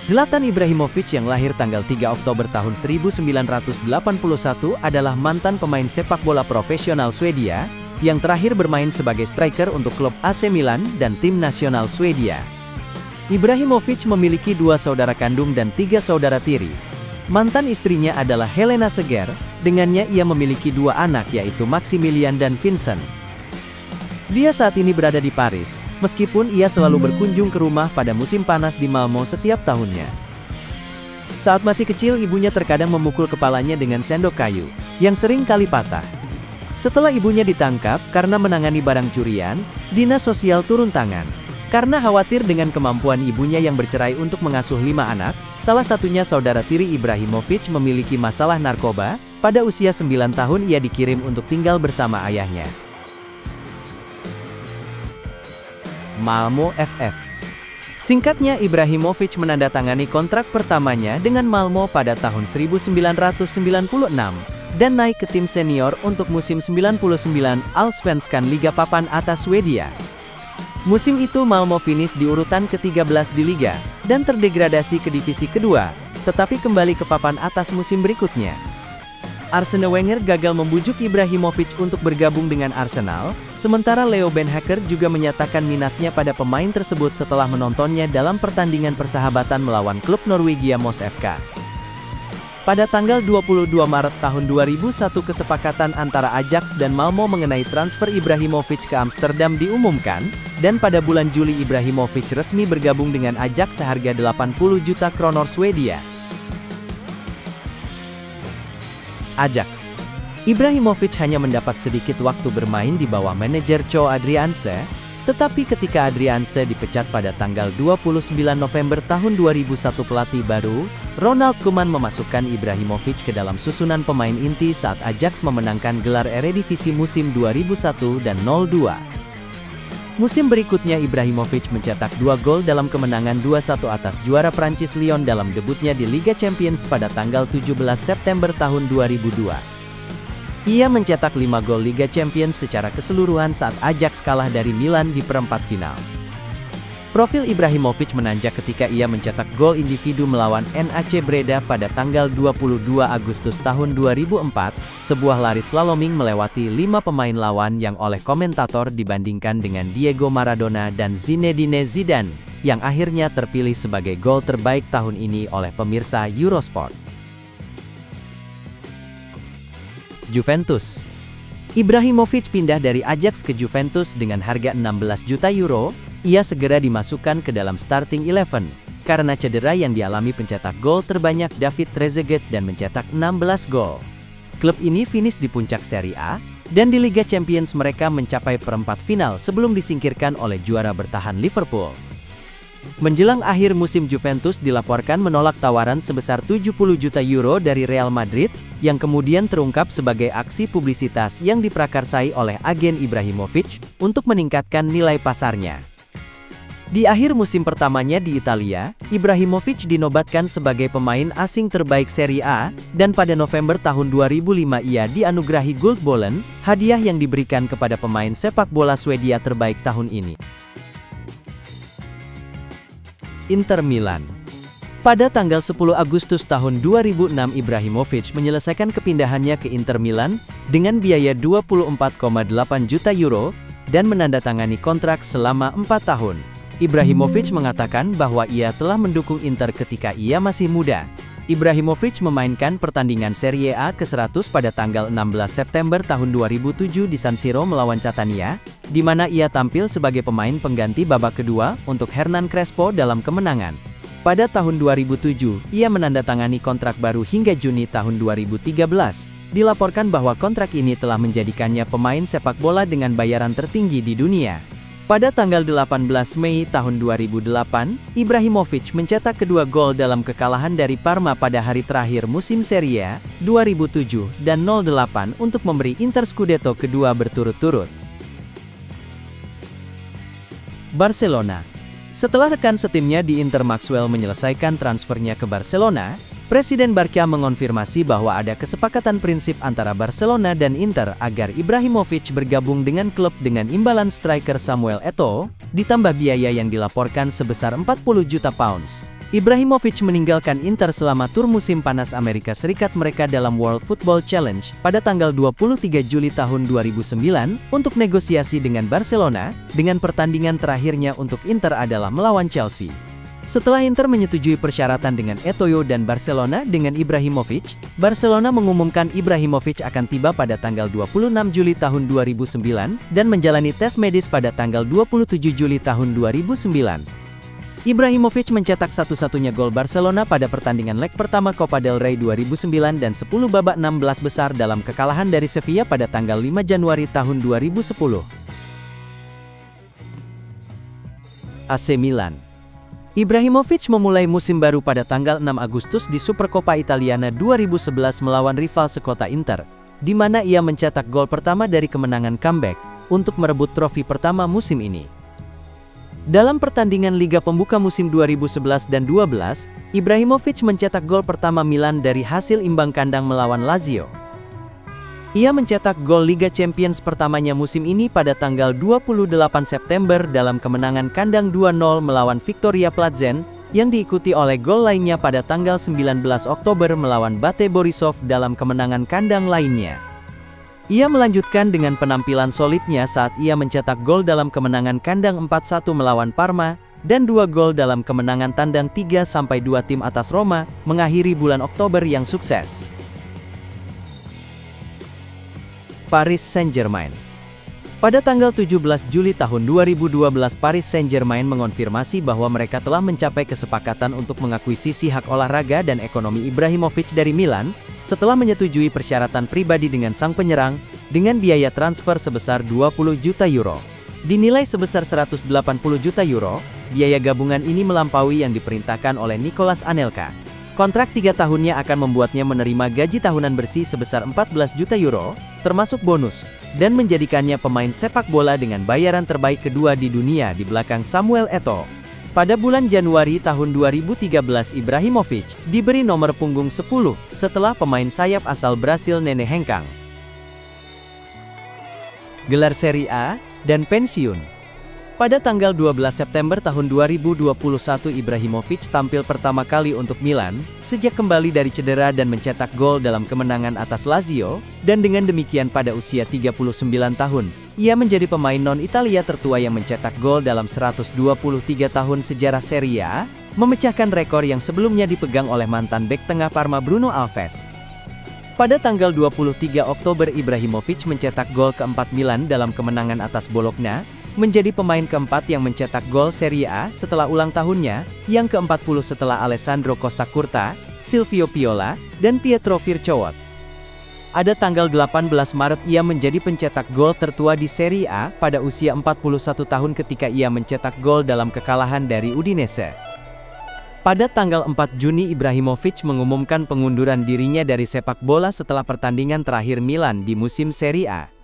Zlatan Ibrahimovic yang lahir tanggal 3 Oktober tahun 1981 adalah mantan pemain sepak bola profesional Swedia, yang terakhir bermain sebagai striker untuk klub AC Milan dan tim nasional Swedia. Ibrahimovic memiliki 2 saudara kandung dan 3 saudara tiri. Mantan istrinya adalah Helena Seger, dengannya ia memiliki 2 anak yaitu Maximilian dan Vincent. Dia saat ini berada di Paris, meskipun ia selalu berkunjung ke rumah pada musim panas di Malmo setiap tahunnya. Saat masih kecil ibunya terkadang memukul kepalanya dengan sendok kayu, yang sering kali patah. Setelah ibunya ditangkap karena menangani barang curian, dinas sosial turun tangan. Karena khawatir dengan kemampuan ibunya yang bercerai untuk mengasuh 5 anak, salah satunya saudara tiri Ibrahimovic memiliki masalah narkoba, pada usia 9 tahun ia dikirim untuk tinggal bersama ayahnya. Malmo FF. Singkatnya, Ibrahimovic menandatangani kontrak pertamanya dengan Malmo pada tahun 1996, dan naik ke tim senior untuk musim 99 Allsvenskan Liga papan atas Swedia. Musim itu Malmo finish di urutan ke-13 di Liga, dan terdegradasi ke divisi kedua, tetapi kembali ke papan atas musim berikutnya. Arsene Wenger gagal membujuk Ibrahimovic untuk bergabung dengan Arsenal, sementara Leo Beenhakker juga menyatakan minatnya pada pemain tersebut setelah menontonnya dalam pertandingan persahabatan melawan klub Norwegia Moss FK. Pada tanggal 22 Maret tahun 2001 kesepakatan antara Ajax dan Malmo mengenai transfer Ibrahimovic ke Amsterdam diumumkan, dan pada bulan Juli Ibrahimovic resmi bergabung dengan Ajax seharga 80 juta kronor Swedia. Ajax. Ibrahimovic hanya mendapat sedikit waktu bermain di bawah manajer Co Adriaanse, tetapi ketika Adriaanse dipecat pada tanggal 29 November tahun 2001 pelatih baru, Ronald Koeman memasukkan Ibrahimovic ke dalam susunan pemain inti saat Ajax memenangkan gelar Eredivisie musim 2001 dan 02. Musim berikutnya Ibrahimovic mencetak 2 gol dalam kemenangan 2-1 atas juara Prancis Lyon dalam debutnya di Liga Champions pada tanggal 17 September tahun 2002. Ia mencetak 5 gol Liga Champions secara keseluruhan saat Ajax kalah dari Milan di perempat final. Profil Ibrahimovic menanjak ketika ia mencetak gol individu melawan NAC Breda pada tanggal 22 Agustus tahun 2004, sebuah lari slaloming melewati 5 pemain lawan yang oleh komentator dibandingkan dengan Diego Maradona dan Zinedine Zidane, yang akhirnya terpilih sebagai gol terbaik tahun ini oleh pemirsa Eurosport. Juventus. Ibrahimovic pindah dari Ajax ke Juventus dengan harga 16 juta euro. Ia segera dimasukkan ke dalam starting 11, karena cedera yang dialami pencetak gol terbanyak David Trezeguet dan mencetak 16 gol. Klub ini finish di puncak Serie A, dan di Liga Champions mereka mencapai perempat final sebelum disingkirkan oleh juara bertahan Liverpool. Menjelang akhir musim Juventus dilaporkan menolak tawaran sebesar 70 juta euro dari Real Madrid, yang kemudian terungkap sebagai aksi publisitas yang diprakarsai oleh agen Ibrahimovic, untuk meningkatkan nilai pasarnya. Di akhir musim pertamanya di Italia, Ibrahimovic dinobatkan sebagai pemain asing terbaik Serie A, dan pada November tahun 2005 ia dianugerahi Guldbollen, hadiah yang diberikan kepada pemain sepak bola Swedia terbaik tahun ini. Inter Milan. Pada tanggal 10 Agustus tahun 2006 Ibrahimovic menyelesaikan kepindahannya ke Inter Milan, dengan biaya 24,8 juta euro, dan menandatangani kontrak selama 4 tahun. Ibrahimovic mengatakan bahwa ia telah mendukung Inter ketika ia masih muda. Ibrahimovic memainkan pertandingan Serie A ke-100 pada tanggal 16 September tahun 2007 di San Siro melawan Catania, di mana ia tampil sebagai pemain pengganti babak kedua untuk Hernan Crespo dalam kemenangan. Pada tahun 2007, ia menandatangani kontrak baru hingga Juni tahun 2013. Dilaporkan bahwa kontrak ini telah menjadikannya pemain sepak bola dengan bayaran tertinggi di dunia. Pada tanggal 18 Mei tahun 2008, Ibrahimovic mencetak kedua gol dalam kekalahan dari Parma pada hari terakhir musim Serie A 2007 dan 08 untuk memberi Inter Scudetto kedua berturut-turut. Barcelona. Setelah rekan setimnya di Inter Maxwell menyelesaikan transfernya ke Barcelona, Presiden Barca mengonfirmasi bahwa ada kesepakatan prinsip antara Barcelona dan Inter agar Ibrahimovic bergabung dengan klub dengan imbalan striker Samuel Eto'o, ditambah biaya yang dilaporkan sebesar 40 juta pounds. Ibrahimovic meninggalkan Inter selama tur musim panas Amerika Serikat mereka dalam World Football Challenge pada tanggal 23 Juli tahun 2009 untuk negosiasi dengan Barcelona, dengan pertandingan terakhirnya untuk Inter adalah melawan Chelsea. Setelah Inter menyetujui persyaratan dengan Eto'o dan Barcelona dengan Ibrahimovic, Barcelona mengumumkan Ibrahimovic akan tiba pada tanggal 26 Juli tahun 2009 dan menjalani tes medis pada tanggal 27 Juli tahun 2009. Ibrahimovic mencetak satu-satunya gol Barcelona pada pertandingan leg pertama Copa del Rey 2009 dan 10 babak 16 besar dalam kekalahan dari Sevilla pada tanggal 5 Januari tahun 2010. AC Milan. Ibrahimovic memulai musim baru pada tanggal 6 Agustus di Supercoppa Italiana 2011 melawan rival sekota Inter, di mana ia mencetak gol pertama dari kemenangan comeback untuk merebut trofi pertama musim ini. Dalam pertandingan Liga Pembuka musim 2011 dan 12, Ibrahimovic mencetak gol pertama Milan dari hasil imbang kandang melawan Lazio. Ia mencetak gol Liga Champions pertamanya musim ini pada tanggal 28 September dalam kemenangan kandang 2-0 melawan Viktoria Plzen, yang diikuti oleh gol lainnya pada tanggal 19 Oktober melawan Bate Borisov dalam kemenangan kandang lainnya. Ia melanjutkan dengan penampilan solidnya saat ia mencetak gol dalam kemenangan kandang 4-1 melawan Parma, dan 2 gol dalam kemenangan tandang 3-2 tim atas Roma, mengakhiri bulan Oktober yang sukses. Paris Saint-Germain. Pada tanggal 17 Juli tahun 2012 Paris Saint-Germain mengonfirmasi bahwa mereka telah mencapai kesepakatan untuk mengakuisisi hak olahraga dan ekonomi Ibrahimovic dari Milan, setelah menyetujui persyaratan pribadi dengan sang penyerang, dengan biaya transfer sebesar 20 juta euro. Dinilai sebesar 180 juta euro, biaya gabungan ini melampaui yang diperintahkan oleh Nicolas Anelka. Kontrak 3 tahunnya akan membuatnya menerima gaji tahunan bersih sebesar 14 juta euro, termasuk bonus, dan menjadikannya pemain sepak bola dengan bayaran terbaik kedua di dunia di belakang Samuel Eto'o. Pada bulan Januari tahun 2013 Ibrahimovic diberi nomor punggung 10 setelah pemain sayap asal Brasil Nene Hengkang. Gelar Serie A dan pensiun. Pada tanggal 12 September tahun 2021 Ibrahimovic tampil pertama kali untuk Milan, sejak kembali dari cedera dan mencetak gol dalam kemenangan atas Lazio, dan dengan demikian pada usia 39 tahun, ia menjadi pemain non-Italia tertua yang mencetak gol dalam 123 tahun sejarah Serie A, memecahkan rekor yang sebelumnya dipegang oleh mantan bek tengah Parma Bruno Alves. Pada tanggal 23 Oktober Ibrahimovic mencetak gol keempat Milan dalam kemenangan atas Bologna, menjadi pemain keempat yang mencetak gol Serie A setelah ulang tahunnya, yang ke-40 setelah Alessandro Costa Curta, Silvio Piola, dan Pietro Virchoot. Pada tanggal 18 Maret ia menjadi pencetak gol tertua di Serie A pada usia 41 tahun ketika ia mencetak gol dalam kekalahan dari Udinese. Pada tanggal 4 Juni Ibrahimovic mengumumkan pengunduran dirinya dari sepak bola setelah pertandingan terakhir Milan di musim Serie A.